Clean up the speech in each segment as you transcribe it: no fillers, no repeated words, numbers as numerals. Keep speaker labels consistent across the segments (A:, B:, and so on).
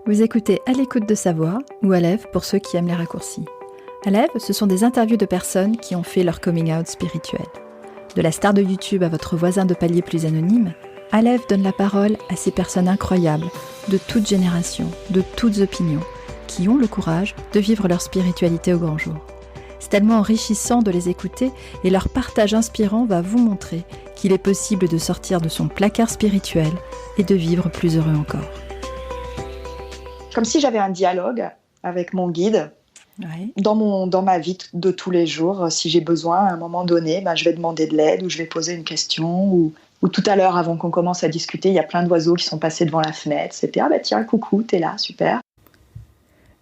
A: Vous écoutez À l'écoute de sa voix, ou Aleph pour ceux qui aiment les raccourcis. Aleph, ce sont des interviews de personnes qui ont fait leur coming out spirituel. De la star de YouTube à votre voisin de palier plus anonyme, Aleph donne la parole à ces personnes incroyables, de toutes générations, de toutes opinions, qui ont le courage de vivre leur spiritualité au grand jour. C'est tellement enrichissant de les écouter et leur partage inspirant va vous montrer qu'il est possible de sortir de son placard spirituel et de vivre plus heureux encore.
B: Comme si j'avais un dialogue avec mon guide dans ma vie de tous les jours. Si j'ai besoin, à un moment donné, je vais demander de l'aide ou je vais poser une question. Ou tout à l'heure, avant qu'on commence à discuter, il y a plein d'oiseaux qui sont passés devant la fenêtre. C'était « Ah tiens, coucou, t'es là, super ».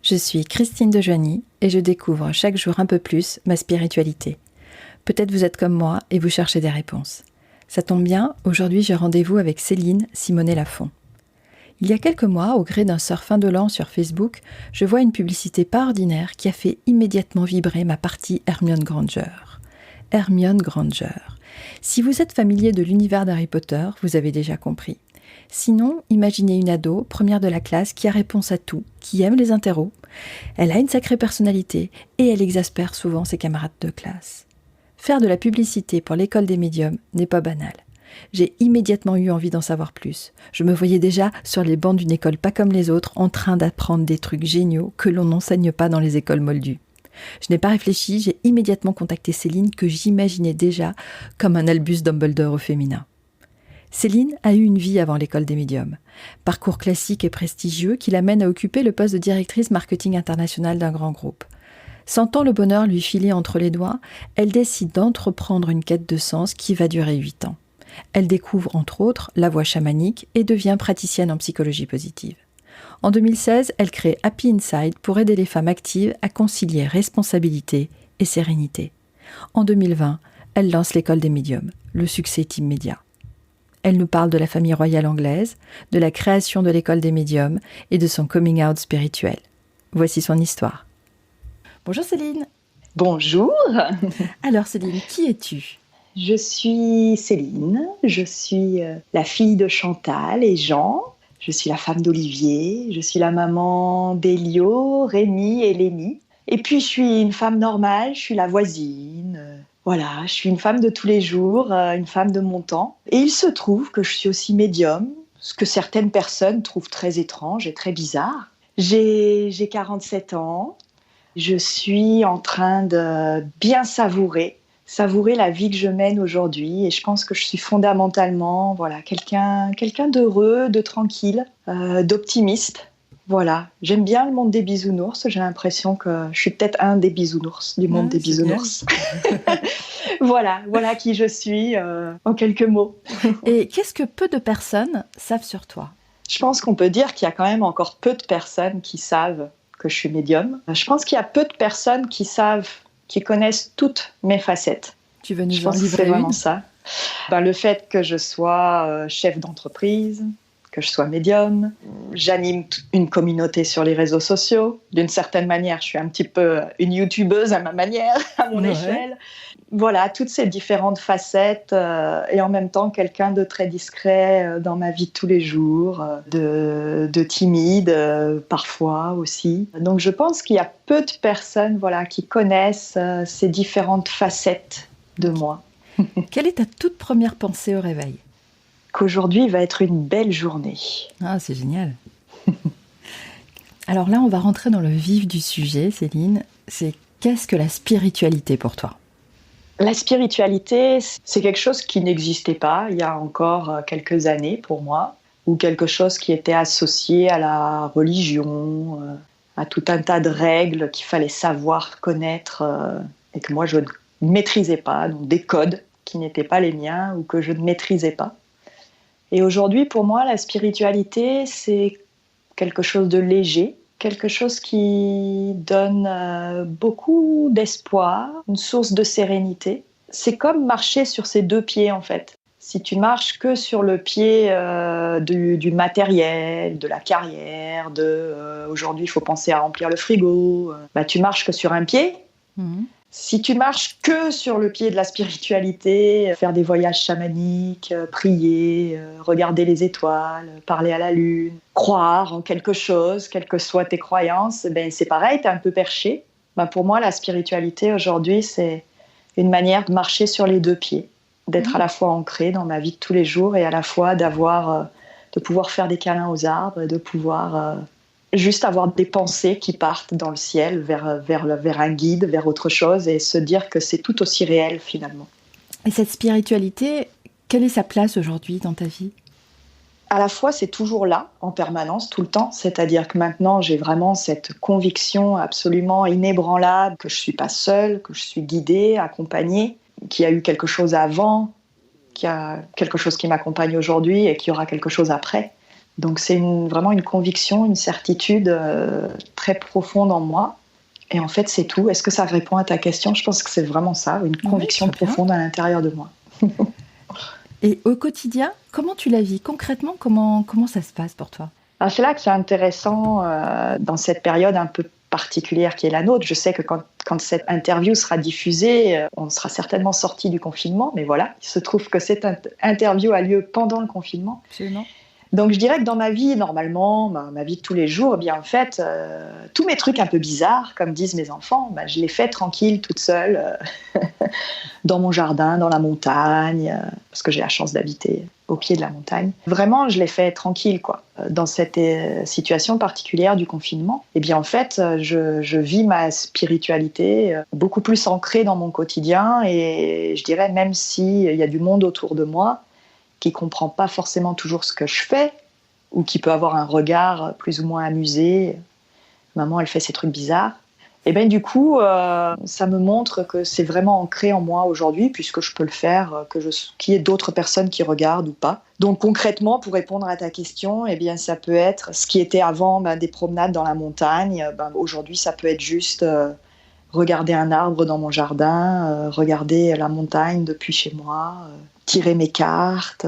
A: Je suis Christine Dejoigny et je découvre chaque jour un peu plus ma spiritualité. Peut-être vous êtes comme moi et vous cherchez des réponses. Ça tombe bien, aujourd'hui j'ai rendez-vous avec Céline Simonet-Lafont. Il y a quelques mois, au gré d'un surf indolent sur Facebook, je vois une publicité pas ordinaire qui a fait immédiatement vibrer ma partie Hermione Granger. Hermione Granger. Si vous êtes familier de l'univers d'Harry Potter, vous avez déjà compris. Sinon, imaginez une ado, première de la classe, qui a réponse à tout, qui aime les interros. Elle a une sacrée personnalité et elle exaspère souvent ses camarades de classe. Faire de la publicité pour l'école des médiums n'est pas banal. J'ai immédiatement eu envie d'en savoir plus. Je me voyais déjà sur les bancs d'une école pas comme les autres, en train d'apprendre des trucs géniaux que l'on n'enseigne pas dans les écoles moldues. Je n'ai pas réfléchi, j'ai immédiatement contacté Céline que j'imaginais déjà comme un Albus Dumbledore au féminin. Céline a eu une vie avant l'école des médiums. Parcours classique et prestigieux qui l'amène à occuper le poste de directrice marketing international d'un grand groupe. Sentant le bonheur lui filer entre les doigts, elle décide d'entreprendre une quête de sens qui va durer 8 ans. Elle découvre entre autres la voie chamanique et devient praticienne en psychologie positive. En 2016, elle crée Happy Inside pour aider les femmes actives à concilier responsabilité et sérénité. En 2020, elle lance l'école des médiums. Le succès est immédiat. Elle nous parle de la famille royale anglaise, de la création de l'école des médiums et de son coming out spirituel. Voici son histoire. Bonjour Céline.
B: Bonjour.
A: Alors Céline, qui es-tu ?
B: Je suis Céline, je suis la fille de Chantal et Jean, je suis la femme d'Olivier, je suis la maman d'Elio, Rémi et Lénie. Et puis je suis une femme normale, je suis la voisine, voilà, je suis une femme de tous les jours, une femme de mon temps. Et il se trouve que je suis aussi médium, ce que certaines personnes trouvent très étrange et très bizarre. J'ai 47 ans, je suis en train de bien savourer la vie que je mène aujourd'hui et je pense que je suis fondamentalement quelqu'un d'heureux, de tranquille, d'optimiste. Voilà, j'aime bien le monde des bisounours, j'ai l'impression que je suis peut-être un des bisounours du monde des bisounours. voilà qui je suis en quelques mots.
A: Et qu'est-ce que peu de personnes savent sur toi ?
B: Je pense qu'on peut dire qu'il y a quand même encore peu de personnes qui savent que je suis médium. Je pense qu'il y a peu de personnes qui connaissent toutes mes facettes.
A: Tu veux nous
B: je
A: en
B: pense que
A: livrer
B: c'est vraiment
A: une ?
B: ça. Le fait que je sois chef d'entreprise, que je sois médium, j'anime une communauté sur les réseaux sociaux. D'une certaine manière, je suis un petit peu une youtubeuse à ma manière, à mon échelle. Voilà, toutes ces différentes facettes et en même temps quelqu'un de très discret dans ma vie de tous les jours, de timide parfois aussi. Donc je pense qu'il y a peu de personnes qui connaissent ces différentes facettes de moi.
A: Quelle est ta toute première pensée au réveil ?
B: Qu'aujourd'hui va être une belle journée.
A: Ah, c'est génial. Alors là, on va rentrer dans le vif du sujet, Céline. C'est qu'est-ce que la spiritualité pour toi ?
B: La spiritualité, c'est quelque chose qui n'existait pas il y a encore quelques années pour moi, ou quelque chose qui était associé à la religion, à tout un tas de règles qu'il fallait savoir, connaître, et que moi je ne maîtrisais pas, donc des codes qui n'étaient pas les miens ou que je ne maîtrisais pas. Et aujourd'hui, pour moi, la spiritualité, c'est quelque chose de léger, quelque chose qui donne beaucoup d'espoir, une source de sérénité. C'est comme marcher sur ses deux pieds, en fait. Si tu marches que sur le pied du matériel, de la carrière, aujourd'hui, il faut penser à remplir le frigo, tu marches que sur un pied. Si tu marches que sur le pied de la spiritualité, faire des voyages chamaniques, prier, regarder les étoiles, parler à la lune, croire en quelque chose, quelles que soient tes croyances, ben c'est pareil, tu es un peu perché. Ben pour moi, la spiritualité aujourd'hui, c'est une manière de marcher sur les deux pieds, d'être à la fois ancré dans ma vie de tous les jours et à la fois de pouvoir faire des câlins aux arbres et de pouvoir juste avoir des pensées qui partent dans le ciel vers un guide, vers autre chose et se dire que c'est tout aussi réel finalement.
A: Et cette spiritualité, quelle est sa place aujourd'hui dans ta vie ?
B: À la fois, c'est toujours là, en permanence, tout le temps. C'est-à-dire que maintenant, j'ai vraiment cette conviction absolument inébranlable que je ne suis pas seule, que je suis guidée, accompagnée, qu'il y a eu quelque chose avant, qu'il y a quelque chose qui m'accompagne aujourd'hui et qu'il y aura quelque chose après. Donc c'est vraiment une conviction, une certitude très profonde en moi. Et en fait, c'est tout. Est-ce que ça répond à ta question ? Je pense que c'est vraiment ça, une conviction profonde à l'intérieur de moi.
A: Et au quotidien, comment tu la vis ? Concrètement, comment ça se passe pour toi ?
B: Alors, c'est là que c'est intéressant dans cette période un peu particulière qui est la nôtre. Je sais que quand cette interview sera diffusée, on sera certainement sorti du confinement. Mais voilà, il se trouve que cette interview a lieu pendant le confinement.
A: Absolument.
B: Donc je dirais que dans ma vie, normalement, ma vie de tous les jours, eh bien en fait, tous mes trucs un peu bizarres, comme disent mes enfants, je les fais tranquille, toute seule, dans mon jardin, dans la montagne, parce que j'ai la chance d'habiter au pied de la montagne. Vraiment, je les fais tranquille, quoi. Dans cette situation particulière du confinement, eh bien en fait, je vis ma spiritualité beaucoup plus ancrée dans mon quotidien et je dirais même s'il y a du monde autour de moi, qui ne comprend pas forcément toujours ce que je fais, ou qui peut avoir un regard plus ou moins amusé. Maman, elle fait ces trucs bizarres. Et bien du coup, ça me montre que c'est vraiment ancré en moi aujourd'hui, puisque je peux le faire, qu'il y ait d'autres personnes qui regardent ou pas. Donc concrètement, pour répondre à ta question, eh bien, ça peut être ce qui était avant des promenades dans la montagne. Aujourd'hui, ça peut être juste regarder un arbre dans mon jardin, regarder la montagne depuis chez moi, tirer mes cartes,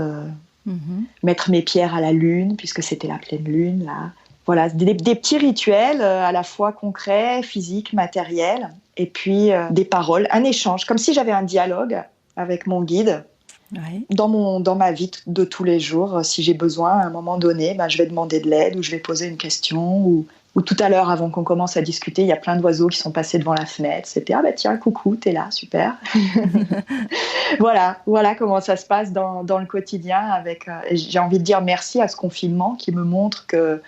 B: mettre mes pierres à la lune, puisque c'était la pleine lune, là. Voilà, des petits rituels à la fois concrets, physiques, matériels, et puis des paroles, un échange, comme si j'avais un dialogue avec mon guide.
A: Ouais.
B: Dans ma vie de tous les jours. Si j'ai besoin, à un moment donné, je vais demander de l'aide ou je vais poser une question. Ou tout à l'heure, avant qu'on commence à discuter, il y a plein d'oiseaux qui sont passés devant la fenêtre. C'était « Ah tiens, coucou, t'es là, super !» Voilà comment ça se passe dans le quotidien. J'ai envie de dire merci à ce confinement qui me montre que,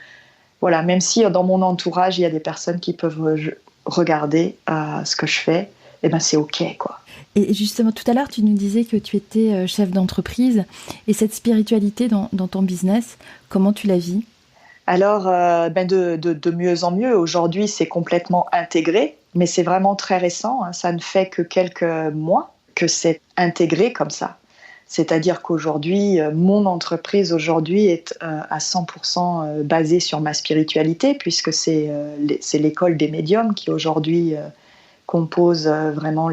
B: voilà, même si dans mon entourage, il y a des personnes qui peuvent regarder ce que je fais, eh ben c'est OK, quoi.
A: Et justement, tout à l'heure, tu nous disais que tu étais chef d'entreprise. Et cette spiritualité dans ton business, comment tu la vis ?
B: Alors, de mieux en mieux. Aujourd'hui, c'est complètement intégré, mais c'est vraiment très récent. Ça ne fait que quelques mois que c'est intégré comme ça. C'est-à-dire qu'aujourd'hui, mon entreprise aujourd'hui est à 100% basée sur ma spiritualité, puisque c'est l'école des médiums qui aujourd'hui compose vraiment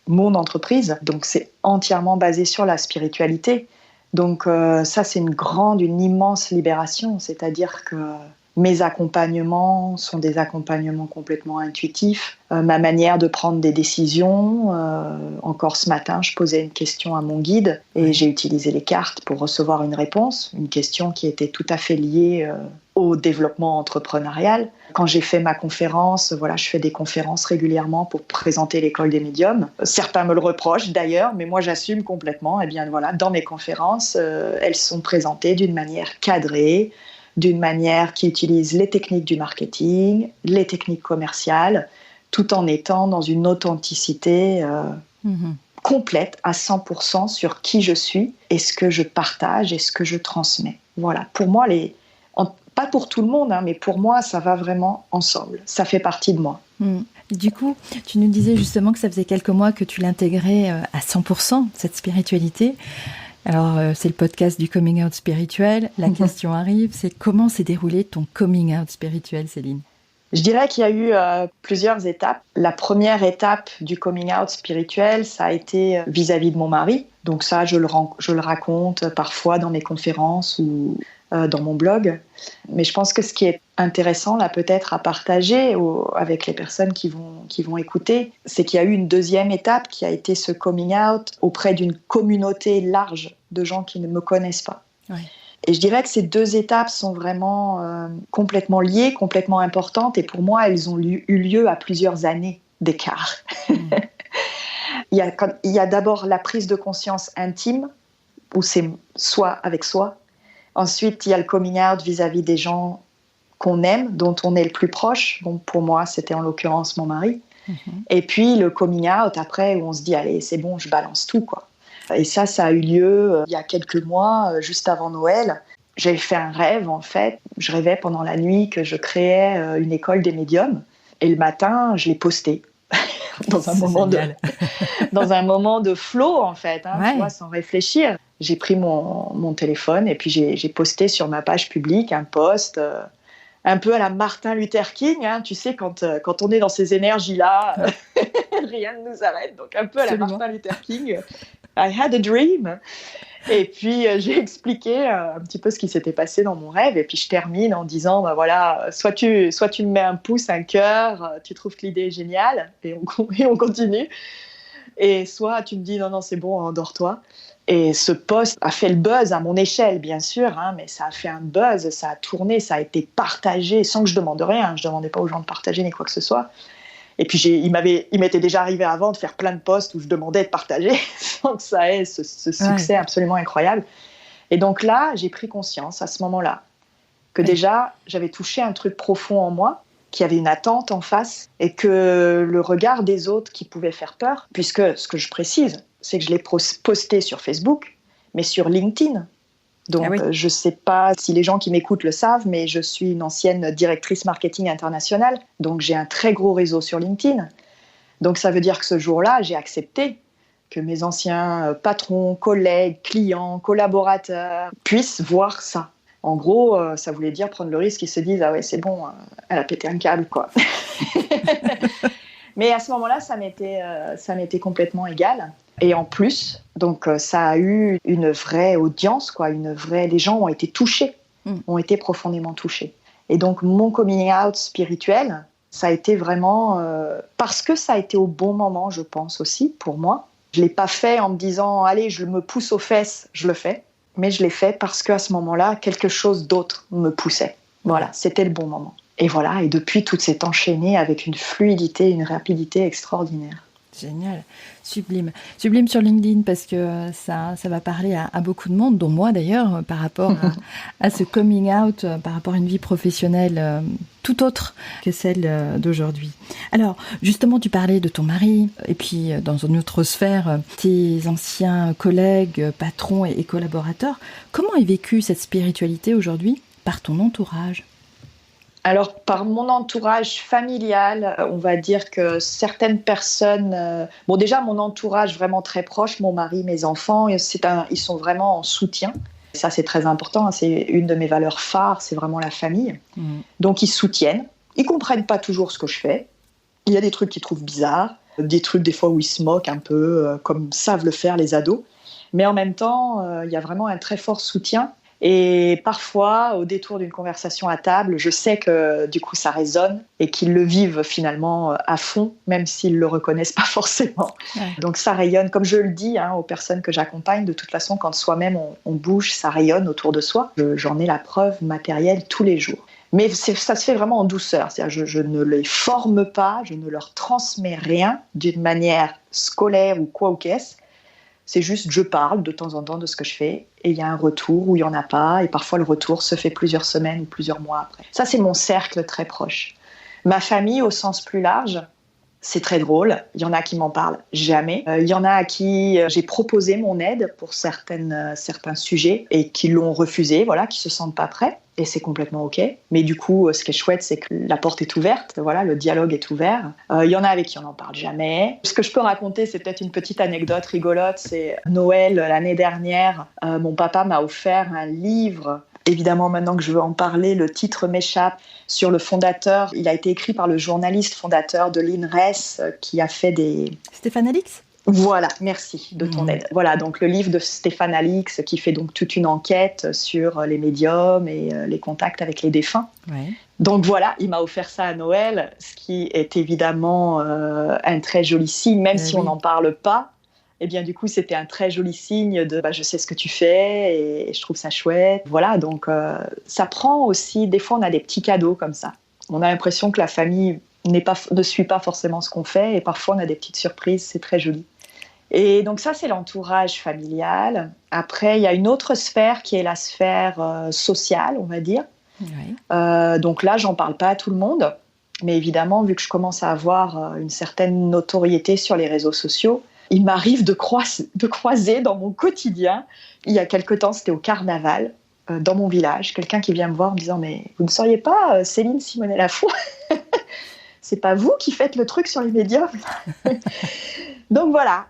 B: mon entreprise. Donc c'est entièrement basé sur la spiritualité. Donc ça, c'est une immense libération. C'est-à-dire que mes accompagnements sont des accompagnements complètement intuitifs. Ma manière de prendre des décisions, encore ce matin, je posais une question à mon guide et j'ai utilisé les cartes pour recevoir une réponse, une question qui était tout à fait liée au développement entrepreneurial. Quand j'ai fait ma conférence, je fais des conférences régulièrement pour présenter l'école des médiums. Certains me le reprochent d'ailleurs, mais moi j'assume complètement. Et bien voilà, dans mes conférences, elles sont présentées d'une manière cadrée, d'une manière qui utilise les techniques du marketing, les techniques commerciales, tout en étant dans une authenticité complète à 100% sur qui je suis et ce que je partage et ce que je transmets. Voilà, pour moi, pas pour tout le monde, mais pour moi, ça va vraiment ensemble. Ça fait partie de moi.
A: Du coup, tu nous disais justement que ça faisait quelques mois que tu l'intégrais à 100%, cette spiritualité. Alors, c'est le podcast du coming out spirituel. La question arrive, c'est comment s'est déroulé ton coming out spirituel, Céline ?
B: Je dirais qu'il y a eu plusieurs étapes. La première étape du coming out spirituel, ça a été vis-à-vis de mon mari. Donc ça, je le raconte parfois dans mes conférences ou dans mon blog. Mais je pense que ce qui est intéressant là peut-être à partager avec les personnes qui vont écouter, c'est qu'il y a eu une deuxième étape qui a été ce coming out auprès d'une communauté large de gens qui ne me connaissent pas.
A: Oui.
B: Et je dirais que ces deux étapes sont vraiment complètement liées, complètement importantes. Et pour moi, elles ont eu lieu à plusieurs années d'écart. Il y a d'abord la prise de conscience intime, où c'est soi avec soi. Ensuite, il y a le coming out vis-à-vis des gens qu'on aime, dont on est le plus proche. Donc pour moi, c'était en l'occurrence mon mari. Et puis le coming out après, où on se dit, allez, c'est bon, je balance tout, quoi. Et ça a eu lieu il y a quelques mois, juste avant Noël. J'ai fait un rêve, en fait. Je rêvais pendant la nuit que je créais une école des médiums. Et le matin, je l'ai posté. dans un moment de flow, en fait, tu vois, sans réfléchir. J'ai pris mon téléphone et puis j'ai posté sur ma page publique un post un peu à la Martin Luther King. Tu sais, quand on est dans ces énergies-là, rien ne nous arrête. Donc un peu à la Martin Luther King. I had a dream. Et puis j'ai expliqué un petit peu ce qui s'était passé dans mon rêve. Et puis je termine en disant, bah voilà, soit tu me mets un pouce, un cœur, tu trouves que l'idée est géniale, et on continue. Et soit tu me dis, non, c'est bon, endors-toi. Et ce post a fait le buzz à mon échelle, bien sûr, mais ça a fait un buzz, ça a tourné, ça a été partagé sans que je demande rien. Je ne demandais pas aux gens de partager ni quoi que ce soit. Et puis il m'était déjà arrivé avant de faire plein de posts où je demandais de partager sans que ça ait ce succès absolument incroyable. Et donc là, j'ai pris conscience à ce moment-là que déjà, j'avais touché un truc profond en moi, qu'il y avait une attente en face et que le regard des autres qui pouvait faire peur, puisque ce que je précise, c'est que je l'ai posté sur Facebook, mais sur LinkedIn. Donc, je ne sais pas si les gens qui m'écoutent le savent, mais je suis une ancienne directrice marketing internationale. Donc, j'ai un très gros réseau sur LinkedIn. Donc, ça veut dire que ce jour-là, j'ai accepté que mes anciens patrons, collègues, clients, collaborateurs puissent voir ça. En gros, ça voulait dire prendre le risque qu'ils se disent « Ah ouais, c'est bon, elle a pété un câble, quoi. » Mais à ce moment-là, ça m'était complètement égal. Et en plus, donc ça a eu une vraie audience, quoi, les gens ont été touchés, ont été profondément touchés. Et donc mon coming out spirituel, ça a été vraiment parce que ça a été au bon moment, je pense aussi pour moi. Je l'ai pas fait en me disant allez, je me pousse aux fesses, je le fais, mais je l'ai fait parce qu'à ce moment-là, quelque chose d'autre me poussait. Voilà, c'était le bon moment. Et voilà, et depuis tout s'est enchaîné avec une fluidité, une rapidité extraordinaire.
A: Génial, sublime. Sublime sur LinkedIn parce que ça va parler à beaucoup de monde, dont moi d'ailleurs, par rapport à ce coming out, par rapport à une vie professionnelle tout autre que celle d'aujourd'hui. Alors, justement, tu parlais de ton mari et puis dans une autre sphère, tes anciens collègues, patrons et collaborateurs. Comment est vécue cette spiritualité aujourd'hui par ton entourage ?
B: Alors, par mon entourage familial, on va dire que certaines personnes... bon, déjà, mon entourage vraiment très proche, mon mari, mes enfants, ils sont vraiment en soutien. Ça, c'est très important. C'est une de mes valeurs phares, c'est vraiment la famille. Donc, ils soutiennent. Ils ne comprennent pas toujours ce que je fais. Il y a des trucs qu'ils trouvent bizarres, des trucs des fois où ils se moquent un peu, comme savent le faire les ados. Mais en même temps, il y a vraiment un très fort soutien. Et parfois, au détour d'une conversation à table, je sais que du coup ça résonne et qu'ils le vivent finalement à fond, même s'ils ne le reconnaissent pas forcément. Ouais. Donc ça rayonne, comme je le dis aux personnes que j'accompagne, de toute façon, quand soi-même on bouge, ça rayonne autour de soi. J'en ai la preuve matérielle tous les jours. Mais ça se fait vraiment en douceur, c'est-à-dire je ne les forme pas, je ne leur transmets rien d'une manière scolaire ou quoi ou qu'est-ce. C'est juste, je parle de temps en temps de ce que je fais et il y a un retour ou il n'y en a pas et parfois le retour se fait plusieurs semaines ou plusieurs mois après. Ça, c'est mon cercle très proche. Ma famille, au sens plus large, c'est très drôle. Il y en a qui m'en parlent jamais. Il y en a à qui j'ai proposé mon aide pour certains sujets et qui l'ont refusé, voilà, qui ne se sentent pas prêts. Et c'est complètement OK. Mais du coup, ce qui est chouette, c'est que la porte est ouverte. Voilà, le dialogue est ouvert. Il y en a avec qui on n'en parle jamais. Ce que je peux raconter, c'est peut-être une petite anecdote rigolote. C'est Noël, l'année dernière, mon papa m'a offert un livre Évidemment, maintenant que je veux en parler, le titre m'échappe. Sur le fondateur, il a été écrit par le journaliste fondateur de l'INRES qui a fait des...
A: Stéphane Alix ?
B: Voilà, merci de ton aide. Voilà, donc le livre de Stéphane Alix qui fait donc toute une enquête sur les médiums et les contacts avec les défunts.
A: Ouais.
B: Donc voilà, il m'a offert ça à Noël, ce qui est évidemment un très joli signe, même si on n'en parle pas. Et bien du coup, c'était un très joli signe de je sais ce que tu fais et je trouve ça chouette. Voilà, donc ça prend aussi, des fois on a des petits cadeaux comme ça. On a l'impression que la famille ne suit pas forcément ce qu'on fait et parfois on a des petites surprises, c'est très joli. Et donc ça, c'est l'entourage familial. Après, il y a une autre sphère qui est la sphère sociale, on va dire.
A: Ouais.
B: Donc là, j'en parle pas à tout le monde. Mais évidemment, vu que je commence à avoir une certaine notoriété sur les réseaux sociaux, il m'arrive de croiser dans mon quotidien, il y a quelque temps, c'était au carnaval, dans mon village, quelqu'un qui vient me voir en me disant « Mais vous ne seriez pas Céline Simonet-Lafont ? C'est pas vous qui faites le truc sur les médiums ?» Donc voilà.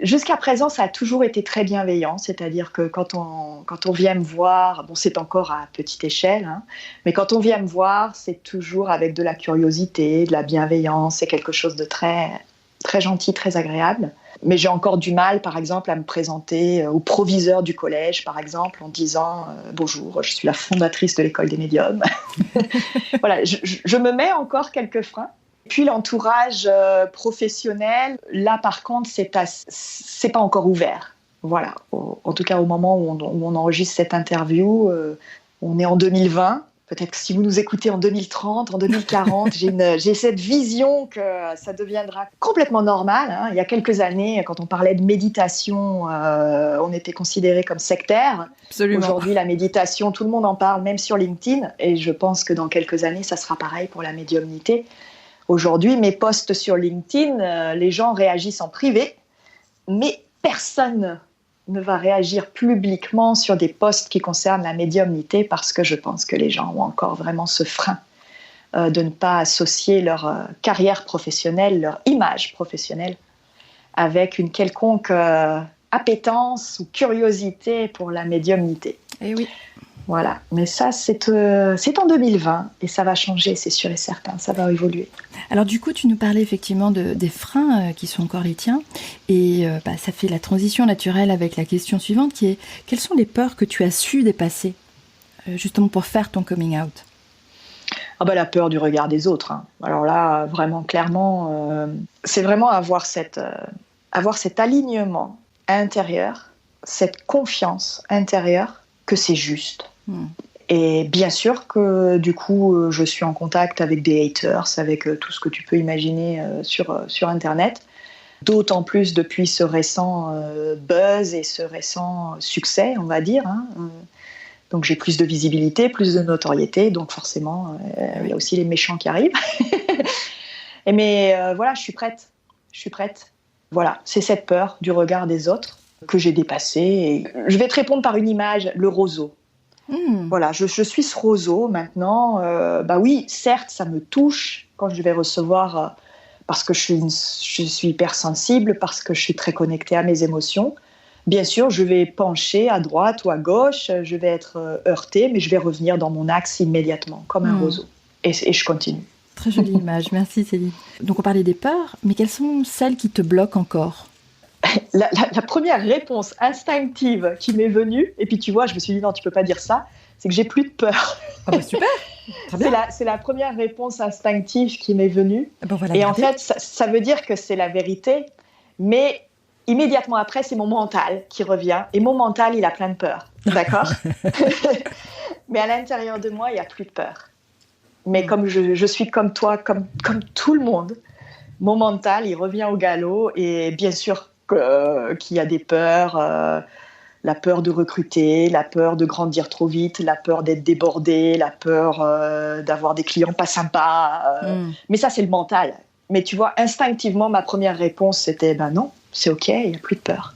B: Jusqu'à présent, ça a toujours été très bienveillant, c'est-à-dire que quand on vient me voir, bon, c'est encore à petite échelle, hein, mais quand on vient me voir, c'est toujours avec de la curiosité, de la bienveillance, c'est quelque chose de très, très gentil, très agréable. Mais j'ai encore du mal, par exemple, à me présenter au proviseur du collège, par exemple, en disant « Bonjour, je suis la fondatrice de l'école des médiums. » Voilà, je me mets encore quelques freins. Puis l'entourage professionnel, là par contre, c'est pas encore ouvert. Voilà. En tout cas, au moment où on enregistre cette interview, on est en 2020. Peut-être que si vous nous écoutez en 2030, en 2040, j'ai cette vision que ça deviendra complètement normal. Hein. Il y a quelques années, quand on parlait de méditation, on était considéré comme sectaire.
A: Absolument.
B: Aujourd'hui, la méditation, tout le monde en parle, même sur LinkedIn. Et je pense que dans quelques années, ça sera pareil pour la médiumnité. Aujourd'hui, mes posts sur LinkedIn, les gens réagissent en privé, mais personne ne va réagir publiquement sur des posts qui concernent la médiumnité parce que je pense que les gens ont encore vraiment ce frein de ne pas associer leur carrière professionnelle, leur image professionnelle avec une quelconque appétence ou curiosité pour la médiumnité.
A: Eh oui.
B: Voilà, mais ça c'est en 2020 et ça va changer, c'est sûr et certain, ça va évoluer.
A: Alors du coup, tu nous parlais effectivement des freins qui sont encore les tiens et ça fait la transition naturelle avec la question suivante qui est quelles sont les peurs que tu as su dépasser justement pour faire ton coming out ?
B: La peur du regard des autres. Hein. Alors là, vraiment clairement, c'est vraiment avoir cet alignement intérieur, cette confiance intérieure que c'est juste. Et bien sûr que du coup, je suis en contact avec des haters, avec tout ce que tu peux imaginer sur Internet. D'autant plus depuis ce récent buzz et ce récent succès, on va dire. Hein. Donc j'ai plus de visibilité, plus de notoriété, donc forcément, il y a aussi les méchants qui arrivent. Mais voilà, je suis prête. Voilà, c'est cette peur du regard des autres que j'ai dépassée. Et je vais te répondre par une image, le roseau. Voilà, je suis ce roseau maintenant. Oui, certes, ça me touche quand je vais recevoir, parce que je suis hypersensible, parce que je suis très connectée à mes émotions. Bien sûr, je vais pencher à droite ou à gauche, je vais être heurtée, mais je vais revenir dans mon axe immédiatement, comme un roseau. Et je continue.
A: Très jolie image, merci Céline. Donc on parlait des peurs, mais quelles sont celles qui te bloquent encore ?
B: La première réponse instinctive qui m'est venue, et puis tu vois, je me suis dit non, tu peux pas dire ça, c'est que j'ai plus de peur.
A: Ah super, très bien.
B: C'est la première réponse instinctive qui m'est venue.
A: Voilà,
B: et en fait, ça veut dire que c'est la vérité, mais immédiatement après, c'est mon mental qui revient, et mon mental, il a plein de peur, d'accord. Mais à l'intérieur de moi, il n'y a plus de peur. Mais comme je suis comme toi, comme tout le monde, mon mental, il revient au galop, et bien sûr qu'il y a des peurs, la peur de recruter, la peur de grandir trop vite, la peur d'être débordé, la peur d'avoir des clients pas sympas. Mais ça, c'est le mental. Mais tu vois, instinctivement, ma première réponse, c'était non, c'est OK, il n'y a plus de peur.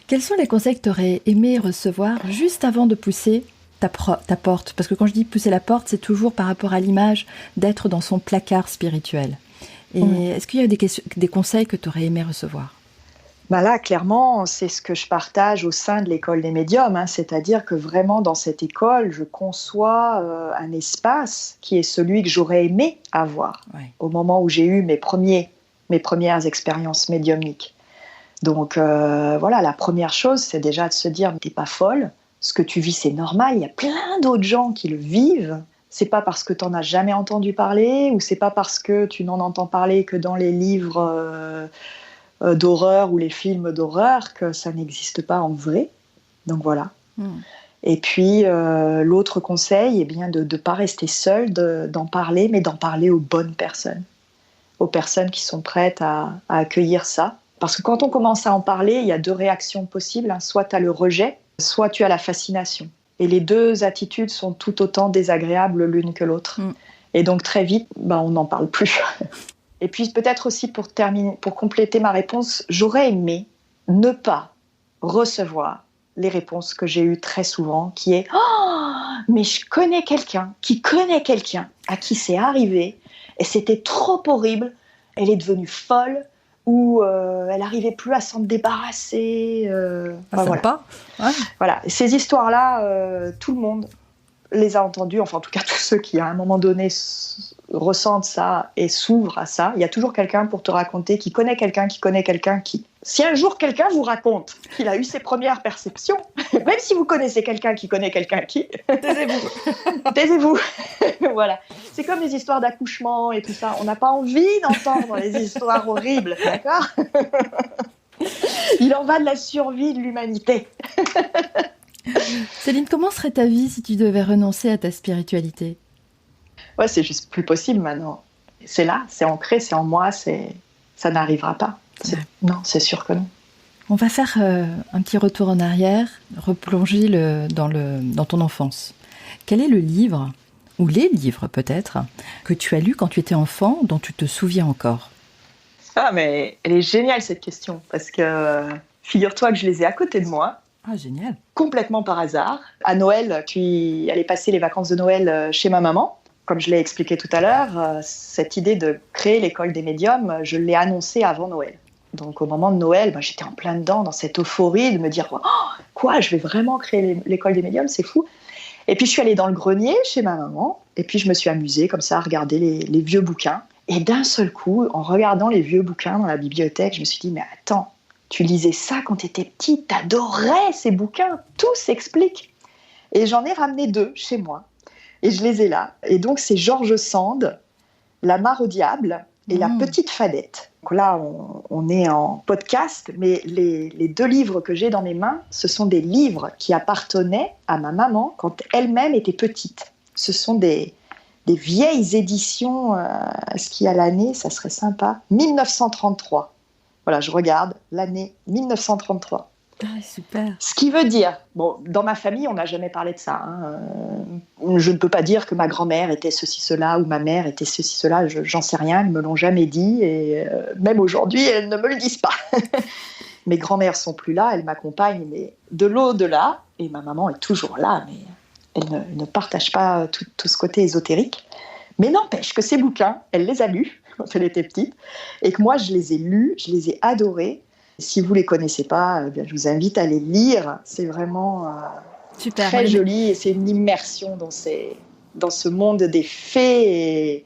A: Quels sont les conseils que tu aurais aimé recevoir juste avant de pousser ta porte ? Parce que quand je dis pousser la porte, c'est toujours par rapport à l'image d'être dans son placard spirituel. Et est-ce qu'il y a des conseils que tu aurais aimé recevoir ?
B: Bah là, clairement, c'est ce que je partage au sein de l'école des médiums, hein. C'est-à-dire que vraiment, dans cette école, je conçois un espace qui est celui que j'aurais aimé avoir au moment où j'ai eu mes premières expériences médiumniques. Donc voilà, la première chose, c'est déjà de se dire, t'es pas folle, ce que tu vis, c'est normal, il y a plein d'autres gens qui le vivent. C'est pas parce que t'en as jamais entendu parler, ou c'est pas parce que tu n'en entends parler que dans les livres d'horreur ou les films d'horreur que ça n'existe pas en vrai. Donc voilà. Et puis l'autre conseil, eh bien, de ne pas rester seul, d'en parler, mais d'en parler aux bonnes personnes, aux personnes qui sont prêtes à accueillir ça. Parce que quand on commence à en parler, il y a 2 réactions possibles, hein. Soit tu as le rejet, soit tu as la fascination. Et les 2 attitudes sont tout autant désagréables l'une que l'autre. Et donc très vite, on n'en parle plus. Et puis peut-être aussi pour compléter ma réponse, j'aurais aimé ne pas recevoir les réponses que j'ai eues très souvent, qui est « Oh, mais je connais quelqu'un qui connaît quelqu'un à qui c'est arrivé et c'était trop horrible, elle est devenue folle ou elle n'arrivait plus à s'en débarrasser. »
A: Sympa. Ouais.
B: Voilà. Ces histoires-là, tout le monde les a entendues, enfin en tout cas tous ceux qui à un moment donné ressentent ça et s'ouvrent à ça. Il y a toujours quelqu'un pour te raconter, qui connaît quelqu'un qui... Si un jour quelqu'un vous raconte qu'il a eu ses premières perceptions, même si vous connaissez quelqu'un qui connaît quelqu'un qui... Taisez-vous. Taisez-vous. Voilà. C'est comme les histoires d'accouchement et tout ça. On n'a pas envie d'entendre les histoires horribles, d'accord ? Il en va de la survie de l'humanité.
A: Céline, comment serait ta vie si tu devais renoncer à ta spiritualité ?
B: Ouais, c'est juste plus possible maintenant. C'est là, c'est ancré, c'est en moi, ça n'arrivera pas. Non, c'est sûr que non.
A: On va faire un petit retour en arrière, replonger dans ton enfance. Quel est le livre, ou les livres peut-être, que tu as lus quand tu étais enfant, dont tu te souviens encore ?
B: Ah, mais elle est géniale cette question, parce que figure-toi que je les ai à côté de moi.
A: Ah, génial.
B: Complètement par hasard. À Noël, je suis allée passer les vacances de Noël chez ma maman. Comme je l'ai expliqué tout à l'heure, cette idée de créer l'école des médiums, je l'ai annoncée avant Noël. Donc au moment de Noël, j'étais en plein dedans, dans cette euphorie de me dire « Quoi, je vais vraiment créer l'école des médiums, c'est fou !» Et puis je suis allée dans le grenier chez ma maman, et puis je me suis amusée comme ça à regarder les vieux bouquins. Et d'un seul coup, en regardant les vieux bouquins dans la bibliothèque, je me suis dit « Mais attends, tu lisais ça quand tu étais petite, t'adorais ces bouquins, tout s'explique !» Et j'en ai ramené 2 chez moi. Et je les ai là. Et donc, c'est George Sand, La mare au diable et La petite fadette. Donc là, on est en podcast, mais les 2 livres que j'ai dans mes mains, ce sont des livres qui appartenaient à ma maman quand elle-même était petite. Ce sont des vieilles éditions, ce qu'il y a l'année, ça serait sympa, 1933. Voilà, je regarde l'année 1933.
A: Ah, super.
B: Ce qui veut dire, dans ma famille, on n'a jamais parlé de ça. Je ne peux pas dire que ma grand-mère était ceci, cela, ou ma mère était ceci, cela. J'en sais rien, elles ne me l'ont jamais dit. Et même aujourd'hui, elles ne me le disent pas. Mes grand-mères sont plus là, elles m'accompagnent, mais de l'au-delà. Et ma maman est toujours là, mais elle ne partage pas tout ce côté ésotérique. Mais n'empêche que ces bouquins, elle les a lus quand elle était petite. Et que moi, je les ai lus, je les ai adorés. Si vous ne les connaissez pas, je vous invite à les lire. C'est vraiment
A: super,
B: très joli et c'est une immersion dans ce monde des fées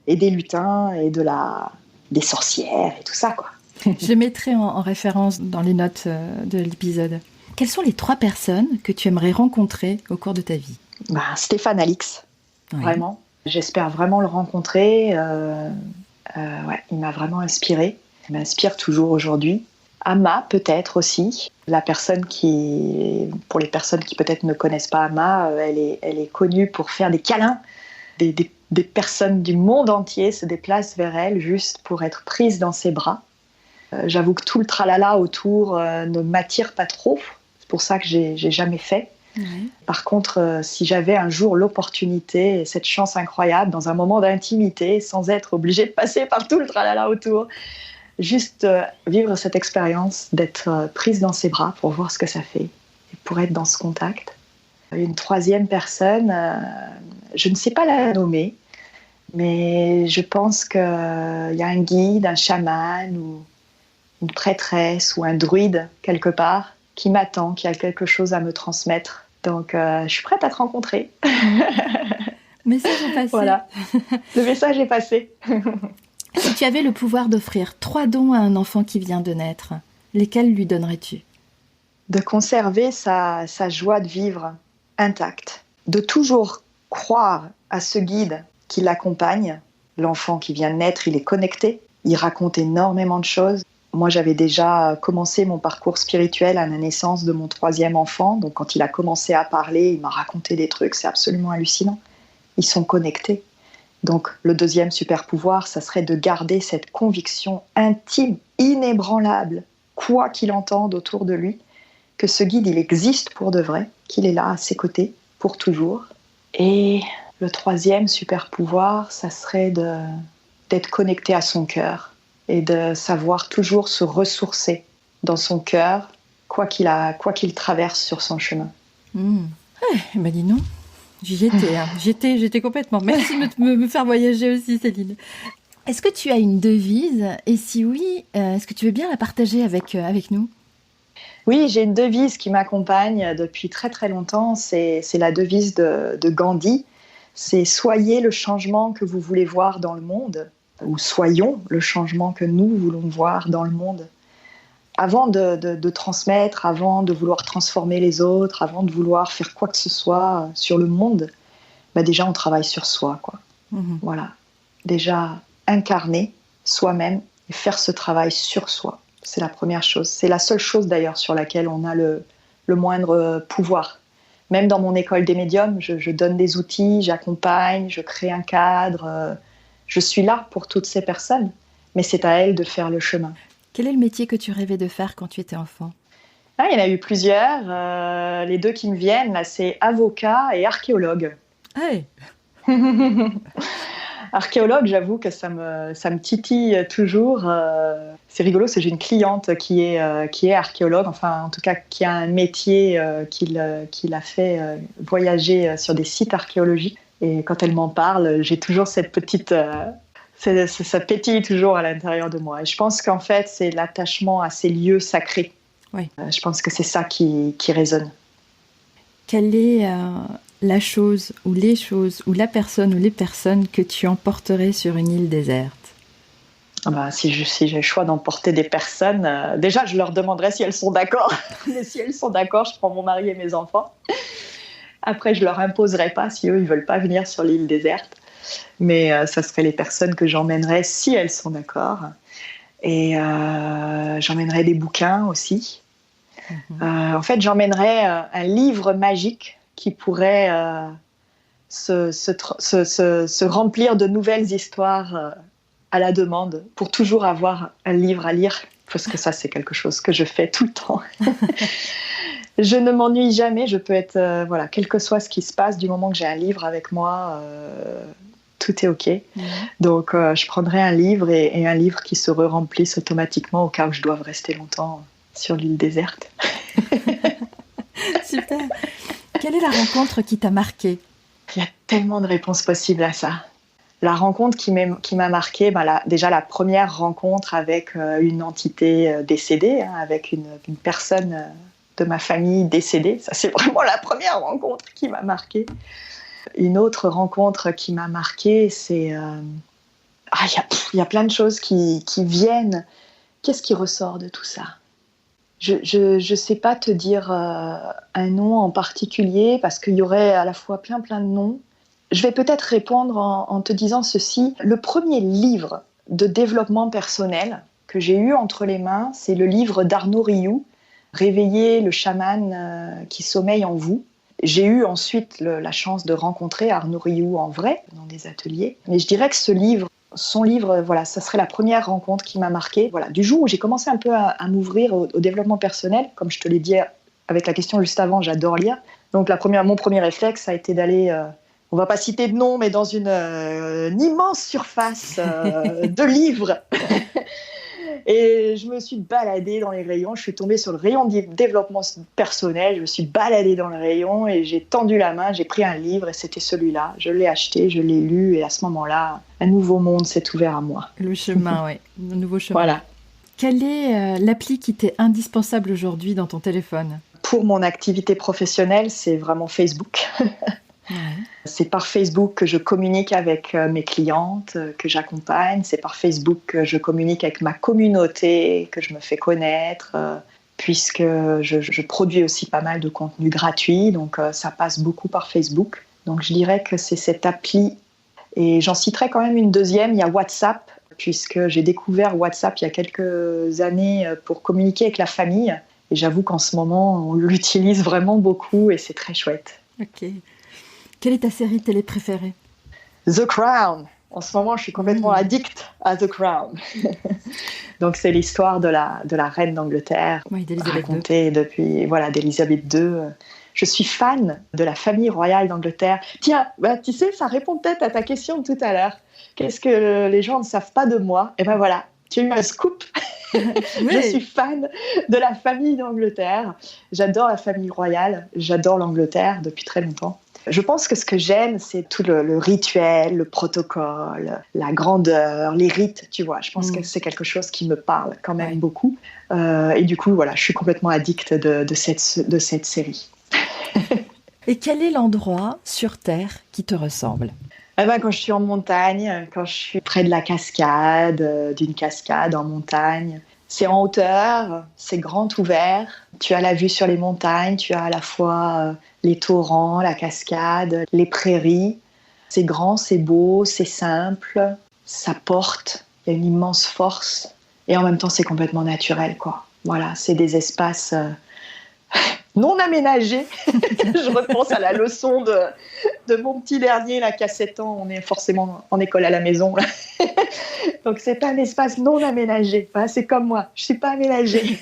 B: et des lutins et des sorcières et tout ça, quoi.
A: Je mettrai en référence dans les notes de l'épisode. Quelles sont les 3 personnes que tu aimerais rencontrer au cours de ta vie ?
B: Stéphane Alix, vraiment. J'espère vraiment le rencontrer. Il m'a vraiment inspirée. Il m'inspire toujours aujourd'hui. Ama, peut-être aussi. Pour les personnes qui peut-être ne connaissent pas Ama, elle est connue pour faire des câlins. Des personnes du monde entier se déplacent vers elle juste pour être prises dans ses bras. J'avoue que tout le tralala autour ne m'attire pas trop. C'est pour ça que j'ai jamais fait. Oui. Par contre, si j'avais un jour l'opportunité et cette chance incroyable, dans un moment d'intimité, sans être obligée de passer par tout le tralala autour, juste vivre cette expérience d'être prise dans ses bras pour voir ce que ça fait et pour être dans ce contact. Une 3e personne, je ne sais pas la nommer, mais je pense qu'il y a un guide, un chaman ou une prêtresse ou un druide quelque part qui m'attend, qui a quelque chose à me transmettre. Donc, je suis prête à te rencontrer.
A: Message est passé.
B: Voilà, le message est passé.
A: Si tu avais le pouvoir d'offrir 3 dons à un enfant qui vient de naître, lesquels lui donnerais-tu ?
B: De conserver sa joie de vivre intacte, de toujours croire à ce guide qui l'accompagne. L'enfant qui vient de naître, il est connecté, il raconte énormément de choses. Moi, j'avais déjà commencé mon parcours spirituel à la naissance de mon 3e enfant. Donc, quand il a commencé à parler, il m'a raconté des trucs, c'est absolument hallucinant. Ils sont connectés. Donc, le 2e super pouvoir, ça serait de garder cette conviction intime, inébranlable, quoi qu'il entende autour de lui, que ce guide, il existe pour de vrai, qu'il est là à ses côtés pour toujours. Et le 3e super pouvoir, ça serait d'être connecté à son cœur et de savoir toujours se ressourcer dans son cœur, quoi qu'il traverse sur son chemin.
A: Ben dis non, j'y étais, hein. J'étais complètement. Merci de me faire voyager aussi, Céline. Est-ce que tu as une devise ? Et si oui, est-ce que tu veux bien la partager avec nous ?
B: Oui, j'ai une devise qui m'accompagne depuis très très longtemps. C'est la devise de Gandhi. C'est « Soyez le changement que vous voulez voir dans le monde » ou « Soyons le changement que nous voulons voir dans le monde ». Avant de transmettre, avant de vouloir transformer les autres, avant de vouloir faire quoi que ce soit sur le monde, déjà on travaille sur soi, quoi. Voilà. Déjà incarner soi-même et faire ce travail sur soi. C'est la première chose. C'est la seule chose d'ailleurs sur laquelle on a le moindre pouvoir. Même dans mon école des médiums, je donne des outils, j'accompagne, je crée un cadre. Je suis là pour toutes ces personnes, mais c'est à elles de faire le chemin.
A: Quel est le métier que tu rêvais de faire quand tu étais enfant ?
B: Il y en a eu plusieurs. Les 2 qui me viennent, là, c'est avocat et archéologue.
A: Hey.
B: Archéologue, j'avoue que ça me titille toujours. C'est rigolo, c'est j'ai une cliente qui est archéologue, enfin en tout cas qui a un métier qui l'a fait voyager sur des sites archéologiques. Et quand elle m'en parle, j'ai toujours cette petite... ça pétille toujours à l'intérieur de moi. Et je pense qu'en fait, c'est l'attachement à ces lieux sacrés.
A: Oui.
B: Je pense que c'est ça qui résonne. Quelle
A: est la chose ou les choses ou la personne ou les personnes que tu emporterais sur une île déserte ?
B: Si j'ai le choix d'emporter des personnes, déjà je leur demanderais si elles sont d'accord. Mais si elles sont d'accord, je prends mon mari et mes enfants. Après, je leur imposerai pas si eux ils veulent pas venir sur l'île déserte. Mais ça serait les personnes que j'emmènerais si elles sont d'accord. Et j'emmènerais des bouquins aussi. En fait, j'emmènerais un livre magique qui pourrait se remplir de nouvelles histoires à la demande pour toujours avoir un livre à lire, parce que ça, c'est quelque chose que je fais tout le temps. Je ne m'ennuie jamais, je peux être, quel que soit ce qui se passe, du moment que j'ai un livre avec moi, tout est OK. Donc, je prendrai un livre et un livre qui se remplisse automatiquement au cas où je doive rester longtemps sur l'île déserte.
A: Super. Quelle est la rencontre qui t'a marquée ?
B: Il y a tellement de réponses possibles à ça. La rencontre qui m'a marquée, déjà la première rencontre avec une entité décédée, avec une personne de ma famille décédée. Ça, c'est vraiment la première rencontre qui m'a marquée. Une autre rencontre qui m'a marquée, c'est... y a plein de choses qui viennent. Qu'est-ce qui ressort de tout ça ? Je sais pas te dire un nom en particulier, parce qu'il y aurait à la fois plein de noms. Je vais peut-être répondre en te disant ceci. Le premier livre de développement personnel que j'ai eu entre les mains, c'est le livre d'Arnaud Rioux, « Réveiller le chaman qui sommeille en vous ». J'ai eu ensuite la chance de rencontrer Arnaud Rioux en vrai, dans des ateliers. Mais je dirais que son livre, ça serait la première rencontre qui m'a marquée. Du jour où j'ai commencé un peu à m'ouvrir au développement personnel, comme je te l'ai dit avec la question juste avant, j'adore lire. Donc mon premier réflexe a été d'aller, on ne va pas citer de nom, mais dans une immense surface de livres. Et je me suis baladée dans les rayons, je suis tombée sur le rayon de développement personnel, je me suis baladée dans le rayon et j'ai tendu la main, j'ai pris un livre et c'était celui-là. Je l'ai acheté, je l'ai lu et à ce moment-là, un nouveau monde s'est ouvert à moi.
A: Le chemin, oui, un nouveau chemin.
B: Voilà.
A: Quelle est l'appli qui t'est indispensable aujourd'hui dans ton téléphone ?
B: Pour mon activité professionnelle, c'est vraiment Facebook.
A: Ouais.
B: C'est par Facebook que je communique avec mes clientes, que j'accompagne. C'est par Facebook que je communique avec ma communauté, que je me fais connaître, puisque je produis aussi pas mal de contenu gratuit. Donc, ça passe beaucoup par Facebook. Donc, je dirais que c'est cette appli. Et j'en citerai quand même une deuxième, il y a WhatsApp, puisque j'ai découvert WhatsApp il y a quelques années pour communiquer avec la famille. Et j'avoue qu'en ce moment, on l'utilise vraiment beaucoup et c'est très chouette.
A: Ok. Quelle est ta série télé préférée ?
B: The Crown. En ce moment, je suis complètement addict à The Crown. Donc, c'est l'histoire de la reine d'Angleterre, racontée depuis d'Élisabeth II. Je suis fan de la famille royale d'Angleterre. Tiens, tu sais, ça répond peut-être à ta question de tout à l'heure. Qu'est-ce que les gens ne savent pas de moi ? Et ben voilà, tu as eu un scoop. Oui. Je suis fan de la famille d'Angleterre. J'adore la famille royale. J'adore l'Angleterre depuis très longtemps. Je pense que ce que j'aime, c'est tout le rituel, le protocole, la grandeur, les rites, tu vois. Je pense que c'est quelque chose qui me parle quand même beaucoup. Et du coup, voilà, je suis complètement addict de cette série.
A: Et quel est l'endroit sur Terre qui te ressemble ?
B: Quand je suis en montagne, quand je suis près de la cascade, d'une cascade en montagne, c'est en hauteur, c'est grand ouvert. Tu as la vue sur les montagnes, tu as à la fois les torrents, la cascade, les prairies. C'est grand, c'est beau, c'est simple, ça porte, il y a une immense force. Et en même temps, c'est complètement naturel, quoi. Voilà, c'est des espaces non aménagés. Je repense à la leçon de mon petit dernier là, qui a 7 ans. On est forcément en école à la maison. Là. Donc, c'est un espace non aménagé. Enfin, c'est comme moi, je ne suis pas aménagée.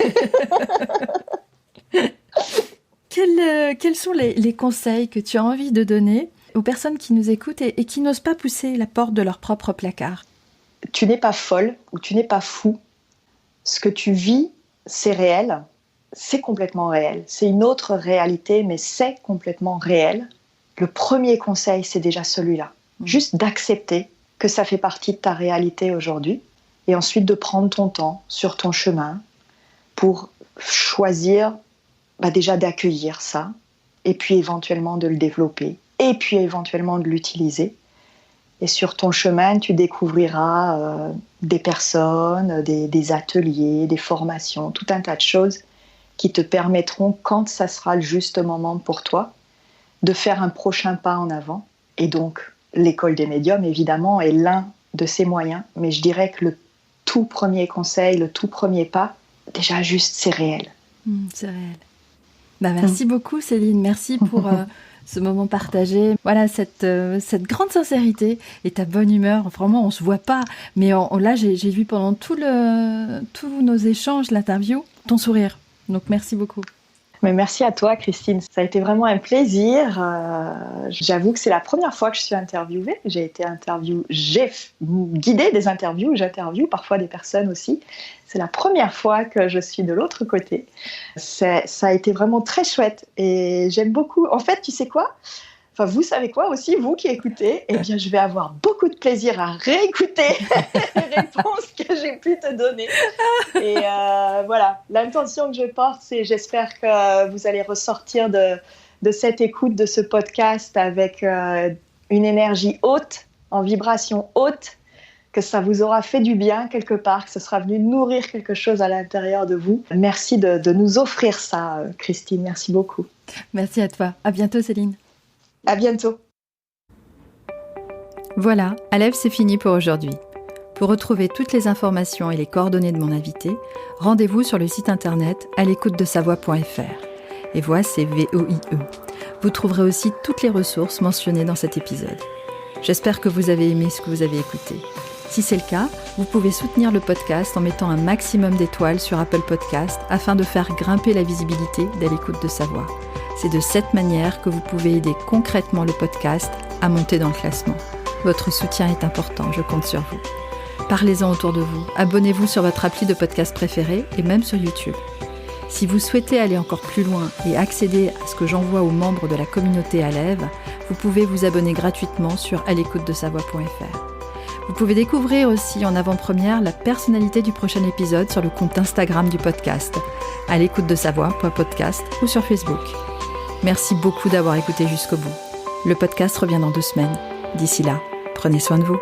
A: Quels sont les conseils que tu as envie de donner aux personnes qui nous écoutent et qui n'osent pas pousser la porte de leur propre placard ?
B: Tu n'es pas folle ou tu n'es pas fou. Ce que tu vis, c'est réel. C'est complètement réel. C'est une autre réalité, mais c'est complètement réel. Le premier conseil, c'est déjà celui-là. Juste d'accepter que ça fait partie de ta réalité aujourd'hui et ensuite de prendre ton temps sur ton chemin pour choisir déjà d'accueillir ça et puis éventuellement de le développer et puis éventuellement de l'utiliser. Et sur ton chemin, tu découvriras des personnes, des ateliers, des formations, tout un tas de choses qui te permettront, quand ça sera le juste moment pour toi, de faire un prochain pas en avant. Et donc, l'école des médiums, évidemment, est l'un de ces moyens. Mais je dirais que le tout premier conseil, le tout premier pas, déjà juste, c'est réel.
A: C'est réel. Merci beaucoup, Céline. Merci pour ce moment partagé. Voilà, cette grande sincérité et ta bonne humeur. Vraiment, on ne se voit pas. Mais là, j'ai vu pendant tous nos échanges, l'interview, ton sourire. Donc, merci beaucoup.
B: Mais merci à toi, Christine. Ça a été vraiment un plaisir. J'avoue que c'est la première fois que je suis interviewée. J'ai guidé des interviews, j'interviewe parfois des personnes aussi. C'est la première fois que je suis de l'autre côté. Ça a été vraiment très chouette et j'aime beaucoup. En fait, tu sais quoi ? Enfin, vous savez quoi aussi, vous qui écoutez, eh bien, je vais avoir beaucoup de plaisir à réécouter les réponses que j'ai pu te donner. Et voilà, l'intention que je porte, c'est j'espère que vous allez ressortir de cette écoute, de ce podcast avec une énergie haute, en vibration haute, que ça vous aura fait du bien quelque part, que ce sera venu nourrir quelque chose à l'intérieur de vous. Merci de nous offrir ça, Christine. Merci beaucoup.
A: Merci à toi. À bientôt, Céline.
B: À bientôt.
A: Voilà, Alève, c'est fini pour aujourd'hui. Pour retrouver toutes les informations et les coordonnées de mon invité, rendez-vous sur le site internet àlécoutedesavoix.fr. Et voix, c'est VOIE. Vous trouverez aussi toutes les ressources mentionnées dans cet épisode. J'espère que vous avez aimé ce que vous avez écouté. Si c'est le cas, vous pouvez soutenir le podcast en mettant un maximum d'étoiles sur Apple Podcast afin de faire grimper la visibilité d'À l'écoute de sa voix. C'est de cette manière que vous pouvez aider concrètement le podcast à monter dans le classement. Votre soutien est important, je compte sur vous. Parlez-en autour de vous, abonnez-vous sur votre appli de podcast préféré et même sur YouTube. Si vous souhaitez aller encore plus loin et accéder à ce que j'envoie aux membres de la communauté Alève, vous pouvez vous abonner gratuitement sur àlécoutedesavoix.fr. Vous pouvez découvrir aussi en avant-première la personnalité du prochain épisode sur le compte Instagram du podcast, à l'écoute de sa voix.podcast ou sur Facebook. Merci beaucoup d'avoir écouté jusqu'au bout. Le podcast revient dans 2 semaines. D'ici là, prenez soin de vous.